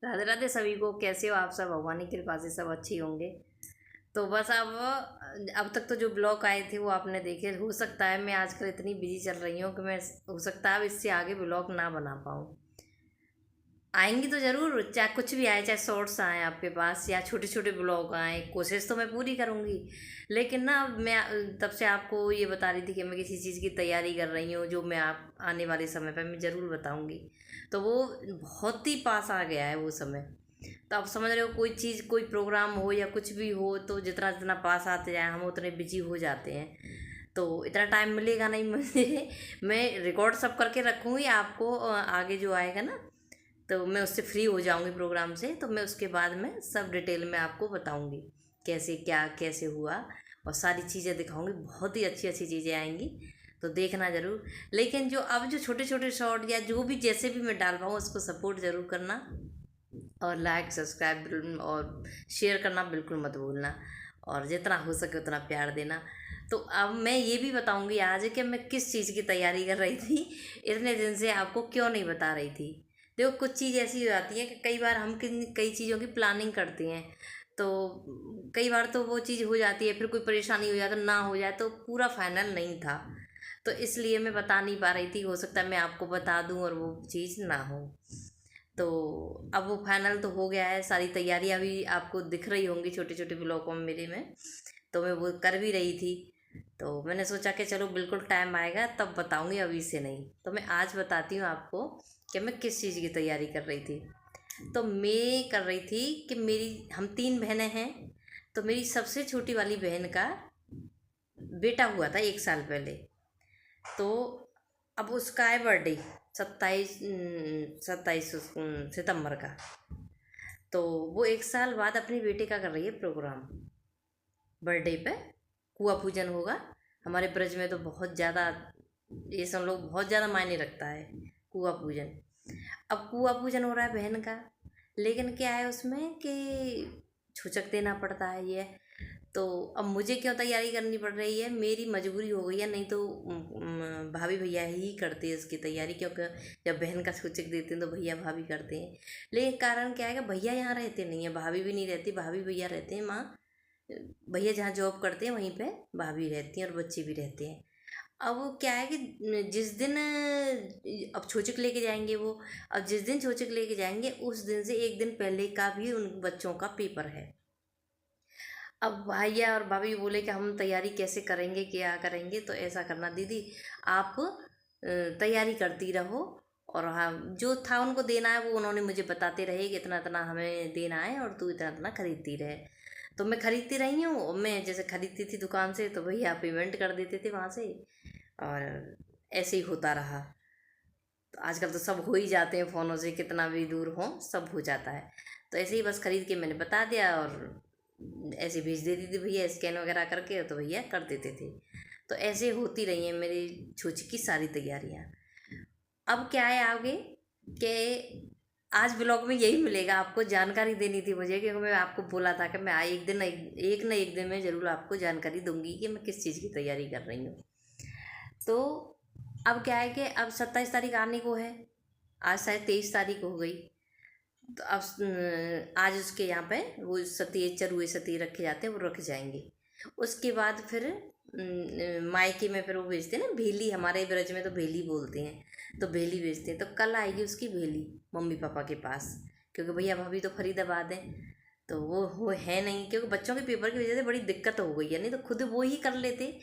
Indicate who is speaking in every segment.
Speaker 1: राधे राधे सभी को। कैसे हो आप सब? भगवान की कृपा से सब अच्छे होंगे। तो बस अब तक तो जो ब्लॉग आए थे वो आपने देखे। हो सकता है मैं आजकल इतनी बिजी चल रही हूँ कि मैं, हो सकता है अब इससे आगे ब्लॉग ना बना पाऊँ। आएंगी तो ज़रूर, चाहे कुछ भी आए, चाहे शॉर्ट्स आए आपके पास या छोटे छोटे ब्लॉग आए, कोशिश तो मैं पूरी करूँगी। लेकिन ना मैं तब से आपको ये बता रही थी कि मैं किसी चीज़ की तैयारी कर रही हूँ, जो मैं आप आने वाले समय पर मैं ज़रूर बताऊँगी। तो वो बहुत ही पास आ गया है वो समय। तो आप समझ रहे हो, कोई चीज़, कोई प्रोग्राम हो या कुछ भी हो, तो जितना जितना पास आते जाए हम उतने बिजी हो जाते हैं। तो इतना टाइम मिलेगा नहीं मुझे। मैं रिकॉर्ड सब करके रखूँगी आपको, आगे जो आएगा ना, तो मैं उससे फ्री हो जाऊंगी प्रोग्राम से, तो मैं उसके बाद में सब डिटेल में आपको बताऊंगी कैसे क्या कैसे हुआ, और सारी चीज़ें दिखाऊंगी। बहुत ही अच्छी अच्छी चीज़ें आएंगी, तो देखना ज़रूर। लेकिन जो अब जो छोटे छोटे शॉर्ट या जो भी जैसे भी मैं डाल पाऊँ उसको सपोर्ट ज़रूर करना, और लाइक सब्सक्राइब और शेयर करना बिल्कुल मत भूलना, और जितना हो सके उतना प्यार देना। तो अब मैं ये भी बताऊंगी आज कि मैं किस चीज़ की तैयारी कर रही थी, इतने दिन से आपको क्यों नहीं बता रही थी। देखो, कुछ चीज़ ऐसी हो जाती है कि कई बार हम किन कई चीज़ों की प्लानिंग करते हैं, तो कई बार तो वो चीज़ हो जाती है, फिर कोई परेशानी हो जाए तो ना हो जाए, तो पूरा फाइनल नहीं था। तो इसलिए मैं बता नहीं पा रही थी। हो सकता है मैं आपको बता दूं और वो चीज़ ना हो। तो अब वो फाइनल तो हो गया है, सारी तैयारियां भी आपको दिख रही होंगी छोटे छोटे ब्लॉगों में मेरे में। तो मैं वो कर भी रही थी। तो मैंने सोचा कि चलो बिल्कुल टाइम आएगा तब बताऊंगी, अभी से नहीं। तो मैं आज बताती हूँ आपको कि मैं किस चीज़ की तैयारी कर रही थी। तो मैं कर रही थी कि हम 3 बहनें हैं। तो मेरी सबसे छोटी वाली बहन का बेटा हुआ था 1 साल पहले। तो अब उसका है बर्थडे, 27 सितंबर का। तो वो 1 साल बाद अपनी बेटे का कर रही है प्रोग्राम, बर्थडे पे। कुआ पूजन होगा। हमारे ब्रज में तो बहुत ज़्यादा, ये सब लोग बहुत ज़्यादा मायने रखता है कुआ पूजन। अब कुआ पूजन हो रहा है बहन का, लेकिन क्या है उसमें कि छूचक देना पड़ता है ये। तो अब मुझे क्यों तैयारी करनी पड़ रही है, मेरी मजबूरी हो गई है, नहीं तो भाभी भैया ही करते हैं इसकी तैयारी, क्योंकि जब बहन का सूचक देते हैं तो भैया भाभी करते हैं। लेकिन कारण क्या है कि भैया यहाँ रहते नहीं है, भाभी भी नहीं रहती, भाभी भैया रहते हैं। माँ, भैया जहाँ जॉब करते हैं वहीं पे भाभी रहती हैं और बच्चे भी रहते हैं। अब वो क्या है कि जिस दिन अब छोचक लेके जाएंगे वो, अब जिस दिन छोचक लेके जाएंगे उस दिन से एक दिन पहले का भी उन बच्चों का पेपर है। अब भैया और भाभी बोले कि हम तैयारी कैसे करेंगे, क्या करेंगे। तो ऐसा करना दीदी, आप तैयारी करती रहो, और हाँ, जो था उनको देना है वो उन्होंने मुझे बताते रहे कि इतना इतना हमें देना है और तू इतना इतना खरीदती रहे। तो मैं खरीदती रही हूँ। मैं जैसे खरीदती थी दुकान से तो भैया पेमेंट कर देते थे वहाँ से, और ऐसे ही होता रहा। तो आजकल तो सब हो ही जाते हैं फ़ोनों से, कितना भी दूर हो सब हो जाता है। तो ऐसे ही बस खरीद के मैंने बता दिया, और ऐसे भेज देती थी भैया स्कैन वगैरह करके, तो भैया कर देते थे। तो ऐसे होती रही हैं मेरी छूछ की सारी तैयारियाँ। अब क्या है आगे कि आज ब्लॉग में यही मिलेगा, आपको जानकारी देनी थी मुझे, क्योंकि मैं आपको बोला था कि मैं एक दिन एक न एक दिन में ज़रूर आपको जानकारी दूंगी कि मैं किस चीज़ की तैयारी कर रही हूँ। तो अब क्या है कि अब 27 तारीख आने को है, आज शायद 23 तारीख हो गई। तो अब आज उसके यहाँ पे वो सती, चरुए सती रखे जाते हैं, वो रख जाएंगे। उसके बाद फिर मायके में फिर वो भेजते हैं ना भेली, हमारे ब्रज में तो भेली बोलते हैं, तो भेली भेजते हैं। तो कल आएगी उसकी भेली मम्मी पापा के पास, क्योंकि भैया भाभी तो फरीदाबाद है। तो वो है नहीं, क्योंकि बच्चों के पेपर की वजह से बड़ी दिक्कत हो गई है, नहीं तो खुद वो ही कर लेते।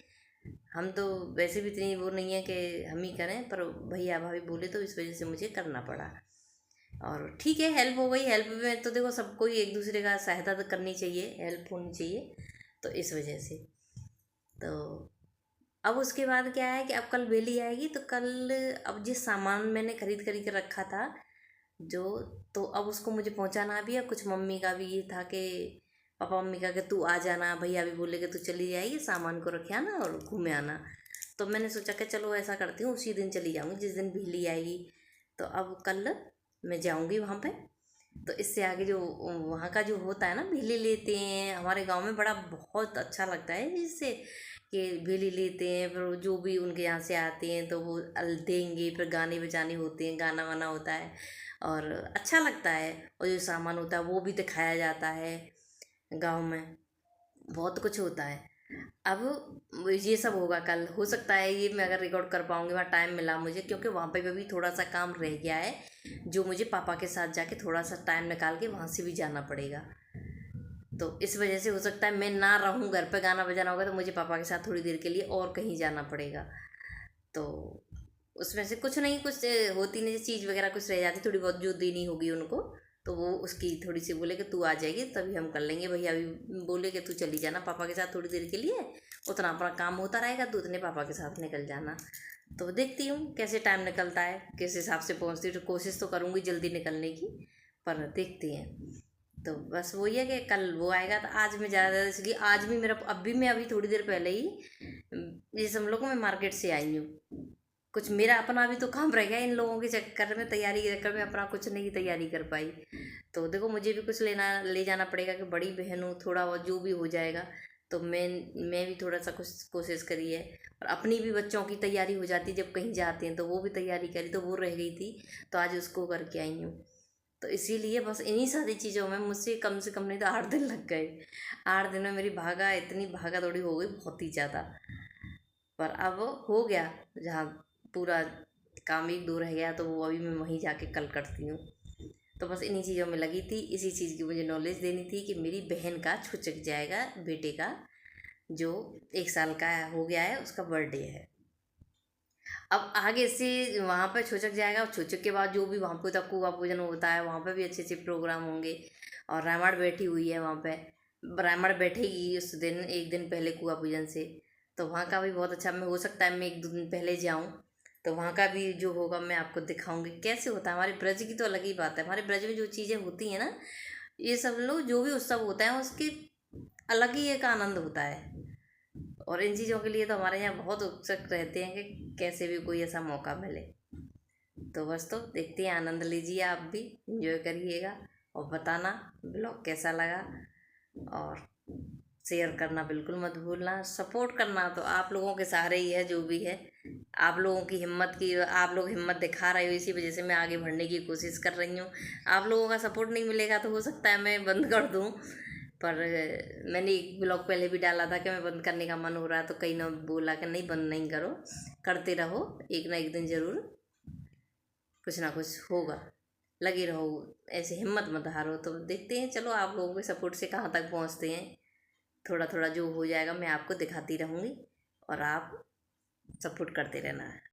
Speaker 1: हम तो वैसे भी इतनी वो नहीं है कि हम ही करें, पर भैया भाभी बोले तो इस वजह से मुझे करना पड़ा। और ठीक है, हेल्प हो गई। हेल्प में तो देखो सबको ही एक दूसरे का सहायता तो करनी चाहिए, हेल्प होनी चाहिए। तो इस वजह से, तो अब उसके बाद क्या है कि अब कल बेली आएगी, तो कल अब जिस सामान मैंने खरीद खरीद के रखा था जो, तो अब उसको मुझे पहुंचाना भी है। कुछ मम्मी का भी ये था कि पापा मम्मी का कि तू आ जाना, भैया भी बोले कि तू चली जाएगी, सामान को रखे आना और घूमे आना। तो मैंने सोचा कि चलो ऐसा करती हूँ, उसी दिन चली जाऊँगी जिस दिन भेली आएगी। तो अब कल मैं जाऊँगी वहाँ पे। तो इससे आगे जो वहाँ का जो होता है ना, भेली लेते हैं हमारे गांव में, बड़ा बहुत अच्छा लगता है जिससे कि भेली लेते हैं, फिर वो जो भी उनके यहाँ से आते हैं तो वो देंगे, फिर गाने बजाने होते हैं, गाना वाना होता है। और अच्छा लगता है। और जो सामान होता है वो भी दिखाया जाता है। गांव में बहुत कुछ होता है। अब ये सब होगा कल, हो सकता है ये मैं अगर रिकॉर्ड कर पाऊँगी, वहाँ टाइम मिला मुझे, क्योंकि वहाँ पे भी थोड़ा सा काम रह गया है जो मुझे पापा के साथ जाके थोड़ा सा टाइम निकाल के वहाँ से भी जाना पड़ेगा। तो इस वजह से हो सकता है मैं ना रहूँ, घर पे गाना बजाना होगा तो मुझे पापा के साथ थोड़ी देर के लिए और कहीं जाना पड़ेगा। तो उसमें से कुछ नहीं, कुछ होती नहीं चीज़ वगैरह कुछ रह जाती, थोड़ी बहुत जो देनी होगी उनको, तो वो उसकी थोड़ी सी बोले कि तू आ जाएगी तभी हम कर लेंगे। भैया अभी बोले कि तू चली जाना पापा के साथ थोड़ी देर के लिए, उतना अपना काम होता रहेगा, तो उतने पापा के साथ निकल जाना। तो देखती हूँ कैसे टाइम निकलता है, किस हिसाब से पहुँचती हूँ। तो कोशिश तो करूँगी जल्दी निकलने की, पर देखते हैं। तो बस वही है कि कल वो आएगा, तो आज मैं ज़्यादा, इसलिए आज भी मेरा, अभी थोड़ी देर पहले ही ये सब लोग, मैं मार्केट से आई हूँ। कुछ मेरा अपना भी तो काम रह गया, इन लोगों के चक्कर में, तैयारी के चक्कर में अपना कुछ नहीं तैयारी कर पाई। तो देखो मुझे भी कुछ लेना ले जाना पड़ेगा, कि बड़ी बहन हूँ, थोड़ा बहुत जो भी हो जाएगा। तो मैं भी थोड़ा सा कुछ कोशिश करी है। और अपनी भी बच्चों की तैयारी हो जाती है, जब कहीं जाते हैं तो वो भी तैयारी करी, तो वो रह गई थी, तो आज उसको करके आई हूँ। तो इसीलिए बस इन्हीं सारी चीज़ों में मुझसे कम से कम नहीं तो 8 दिन लग गए। 8 दिन में मेरी इतनी भागा दौड़ी हो गई, बहुत ही ज़्यादा। पर अब हो गया, जहाँ पूरा काम एक दो रह गया, तो वो अभी मैं वहीं जाके कल करती हूँ। तो बस इन्हीं चीज़ों में लगी थी, इसी चीज़ की मुझे नॉलेज देनी थी कि मेरी बहन का छुचक जाएगा, बेटे का जो 1 साल का हो गया है, उसका बर्थडे है। अब आगे से वहाँ पर छुचक जाएगा, और छुचक के बाद जो भी वहाँ पे तक कुआ पूजन होता है, वहाँ पे भी अच्छे अच्छे प्रोग्राम होंगे। और रावण बैठी हुई है वहाँ पे, रावण बैठेगी उस दिन, एक दिन पहले कुआ पूजन से। तो वहाँ का भी बहुत अच्छा, मैं हो सकता है मैं 1-2 दिन पहले जाऊँ, तो वहाँ का भी जो होगा मैं आपको दिखाऊंगी कैसे होता है। हमारे ब्रज की तो अलग ही बात है, हमारे ब्रज में जो चीज़ें होती हैं ना, ये सब लोग जो भी उत्सव होता है उसके अलग ही एक आनंद होता है। और इन चीज़ों के लिए तो हमारे यहाँ बहुत उत्सुक रहते हैं कि कैसे भी कोई ऐसा मौका मिले। तो बस, तो देखते हैं, आनंद लीजिए, आप भी इंजॉय करिएगा, और बताना ब्लॉग कैसा लगा। और शेयर करना बिल्कुल मत भूलना, सपोर्ट करना तो आप लोगों के सहारे ही है, जो भी है आप लोगों की हिम्मत की, आप लोग हिम्मत दिखा रहे हो, इसी वजह से मैं आगे बढ़ने की कोशिश कर रही हूँ। आप लोगों का सपोर्ट नहीं मिलेगा तो हो सकता है मैं बंद कर दूँ। पर मैंने एक ब्लॉग पहले भी डाला था कि मैं बंद करने का मन हो रहा है, तो कहीं ना बोला कि नहीं, बंद नहीं करो, करते रहो, एक ना एक दिन ज़रूर कुछ ना कुछ होगा, लगे रहो, ऐसे हिम्मत मत हारो। तो देखते हैं, चलो आप लोगों के सपोर्ट से कहाँ तक पहुँचते हैं। थोड़ा थोड़ा जो हो जाएगा मैं आपको दिखाती रहूँगी, और आप सपोर्ट करते रहना है।